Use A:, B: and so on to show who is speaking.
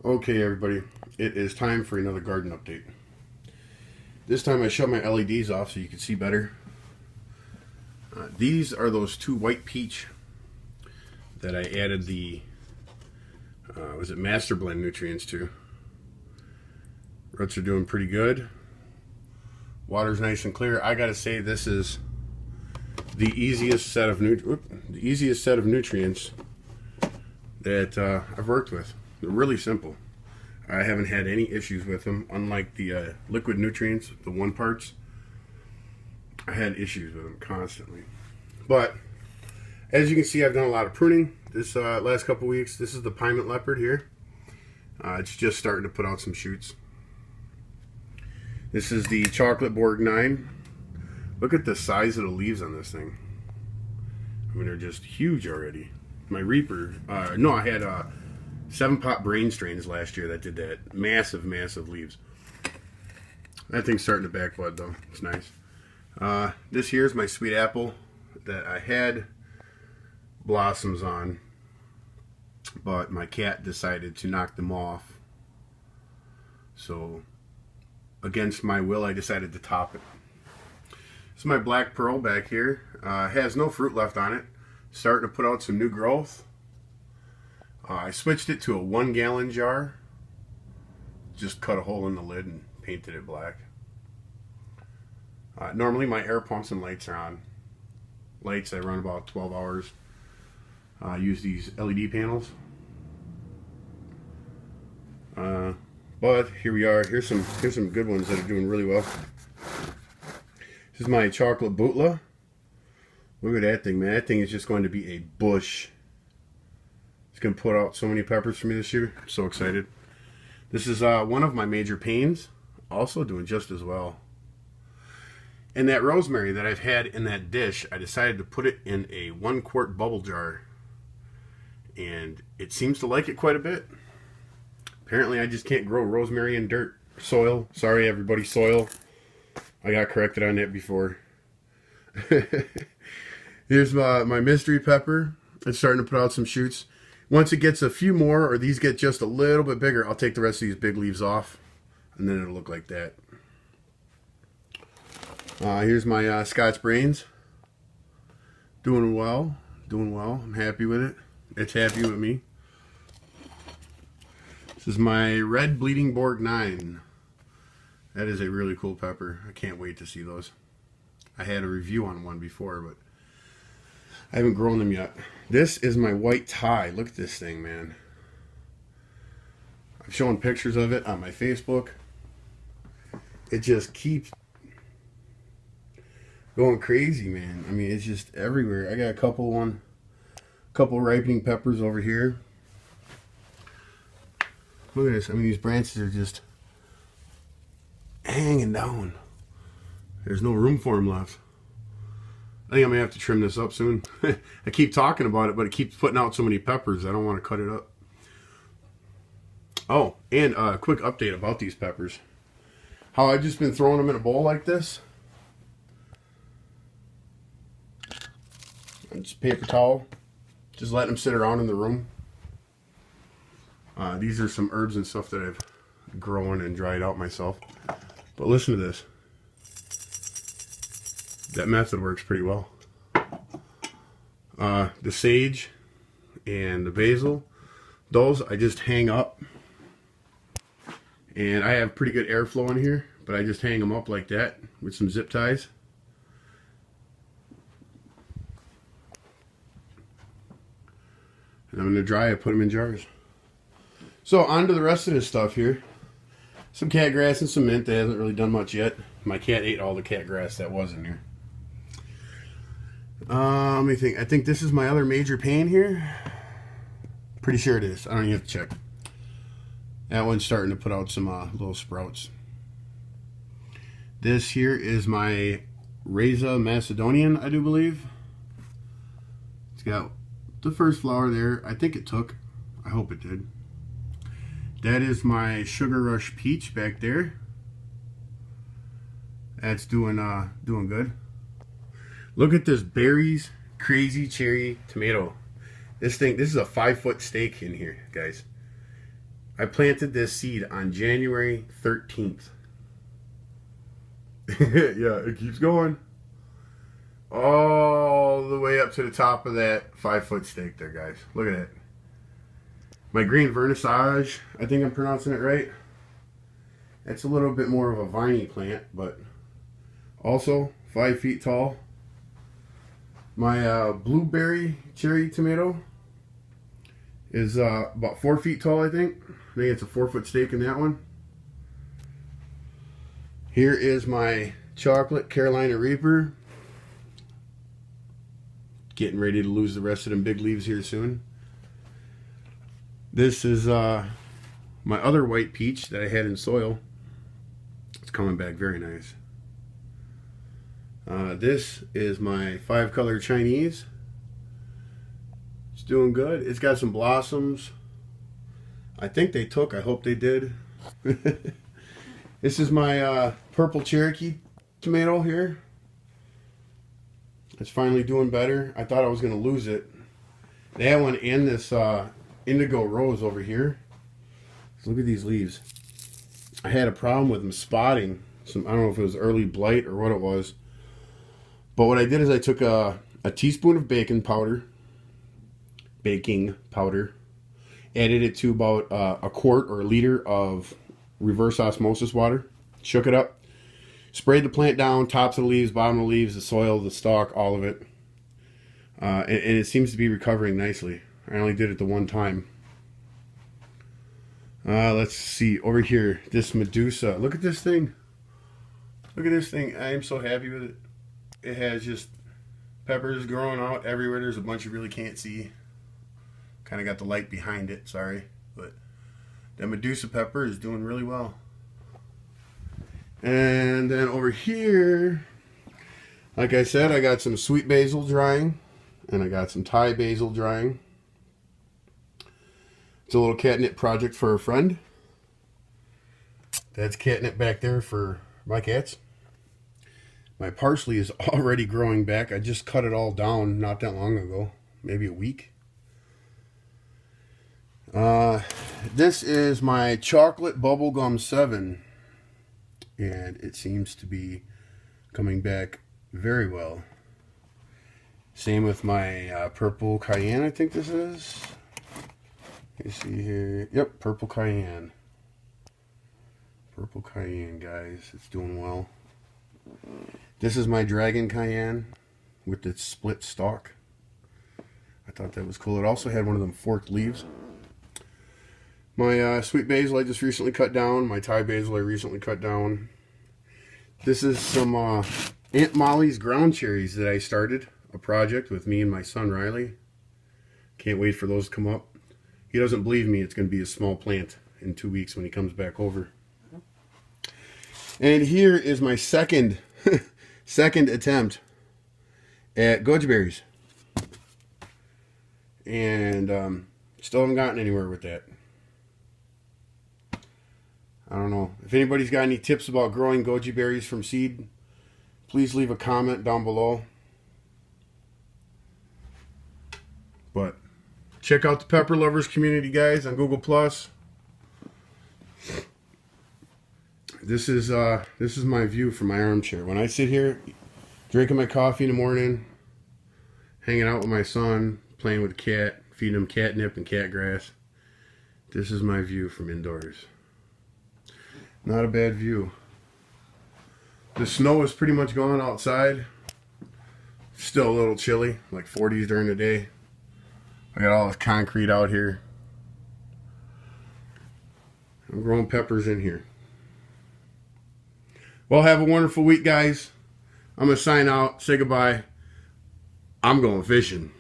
A: Okay, everybody, it is time for another garden update. This time I shut my LEDs off so you can see better. These are those two white peach that I added the was it Master Blend nutrients to. Roots are doing pretty good. Water's nice and clear. I gotta say, this is the easiest set of nutrients that I've worked with. They're really simple. I haven't had any issues with them, unlike the liquid nutrients, the 1 parts. I had issues with them constantly. But as you can see, I've done a lot of pruning this last couple weeks. This is the Piment Leopard here. It's just starting to put out some shoots. This is the Chocolate Borgnine. Look at the size of the leaves on this thing. I mean, they're just huge already. My Reaper, no, I had 7-pot brain strains last year that did that. Massive, massive leaves. That thing's starting to back bud though. It's nice. This here is my sweet apple that I had blossoms on, but my cat decided to knock them off. So, against my will, I decided to top it. This is my black pearl back here. Has no fruit left on it. Starting to put out some new growth. I switched it to a 1-gallon jar. Just cut a hole in the lid and painted it black. Normally my air pumps and lights are on. Lights I run about 12 hours. I use these LED panels. But here we are. Here's some good ones that are doing really well. This is my chocolate bootla. Look at that thing, man. That thing is just going to be a bush. It's going to put out so many peppers for me this year. I'm so excited. This is one of my major pains. Also doing just as well. And that rosemary that I've had in that dish, I decided to put it in a 1-quart bubble jar. And it seems to like it quite a bit. Apparently I just can't grow rosemary in dirt. Soil. Sorry everybody, soil. I got corrected on that before. Here's my mystery pepper. It's starting to put out some shoots. Once it gets a few more, or these get just a little bit bigger, I'll take the rest of these big leaves off. And then it'll look like that. Here's my Scotch Brains. Doing well. Doing well. I'm happy with it. It's happy with me. This is my red Bleeding Borgnine. That is a really cool pepper. I can't wait to see those. I had a review on one before, but I haven't grown them yet. This is my white Thai. Look at this thing, man. I'm showing pictures of it on my Facebook. It just keeps going crazy, man. I mean, it's just everywhere. I got a couple ripening peppers over here. Look at this. I mean, these branches are just hanging down. There's no room for them left. I think I'm going to have to trim this up soon. I keep talking about it, but it keeps putting out so many peppers. I don't want to cut it up. Oh, and a quick update about these peppers. How I've just been throwing them in a bowl like this. And just paper towel. Just letting them sit around in the room. These are some herbs and stuff that I've grown and dried out myself. But listen to this. That method works pretty well. The sage and the basil, those I just hang up. And I have pretty good airflow in here, but I just hang them up like that with some zip ties. And when they're dry, I put them in jars. So on to the rest of this stuff here. Some cat grass and some mint that hasn't really done much yet. My cat ate all the cat grass that was in here. Let me think. I think this is my other major pain here. Pretty sure it is. I don't even have to check. That one's starting to put out some little sprouts. This here is my Reza Macedonian, I do believe. It's got the first flower there. I think it took. I hope it did. That is my Sugar Rush Peach back there. That's doing good. Look at this Berries Crazy Cherry Tomato. This is a 5-foot stake in here, guys. I planted this seed on January 13th. Yeah, it keeps going. All the way up to the top of that 5-foot stake there, guys. Look at that. My green vernissage, I think I'm pronouncing it right. It's a little bit more of a viney plant, but also 5 feet tall. My blueberry cherry tomato is about 4 feet tall, I think. I think it's a 4-foot stake in that one. Here is my chocolate Carolina Reaper. Getting ready to lose the rest of them big leaves here soon. This is my other white peach that I had in soil. It's coming back very nice. This is my 5-color Chinese. It's doing good. It's got some blossoms. I think they took. I hope they did. This is my purple Cherokee tomato here. It's finally doing better. I thought I was going to lose it. That one and this indigo rose over here. So look at these leaves. I had a problem with them spotting. I don't know if it was early blight or what it was. But what I did is I took a teaspoon of baking powder, added it to about a quart or a liter of reverse osmosis water, shook it up, sprayed the plant down, tops of the leaves, bottom of the leaves, the soil, the stalk, all of it. And it seems to be recovering nicely. I only did it the one time. Let's see, over here, this Medusa. Look at this thing. Look at this thing. I am so happy with it. It has just peppers growing out everywhere. There's a bunch you really can't see. Kind of got the light behind it, sorry. But the Medusa pepper is doing really well. And then over here, like I said, I got some sweet basil drying. And I got some Thai basil drying. It's a little catnip project for a friend. That's catnip back there for my cats. My parsley is already growing back. I just cut it all down not that long ago. Maybe a week. This is my chocolate bubblegum 7. And it seems to be coming back very well. Same with my purple cayenne, I think this is. You see here. Yep, purple cayenne. Purple cayenne, guys. It's doing well. This is my dragon cayenne with its split stalk. I thought that was cool. It also had one of them forked leaves. My sweet basil I just recently cut down. My Thai basil I recently cut down. This is some Aunt Molly's ground cherries that I started. A project with me and my son Riley. Can't wait for those to come up. He doesn't believe me. It's going to be a small plant in 2 weeks when he comes back over. And here is my second attempt at Goji Berries. And still haven't gotten anywhere with that. I don't know. If anybody's got any tips about growing Goji Berries from seed, please leave a comment down below. But check out the Pepper Lovers community, guys, on Google+. This is my view from my armchair. When I sit here, drinking my coffee in the morning, hanging out with my son, playing with the cat, feeding him catnip and cat grass. This is my view from indoors. Not a bad view. The snow is pretty much gone outside. Still a little chilly, like 40s during the day. I got all this concrete out here. I'm growing peppers in here. Well, have a wonderful week, guys. I'm going to sign out, say goodbye. I'm going fishing.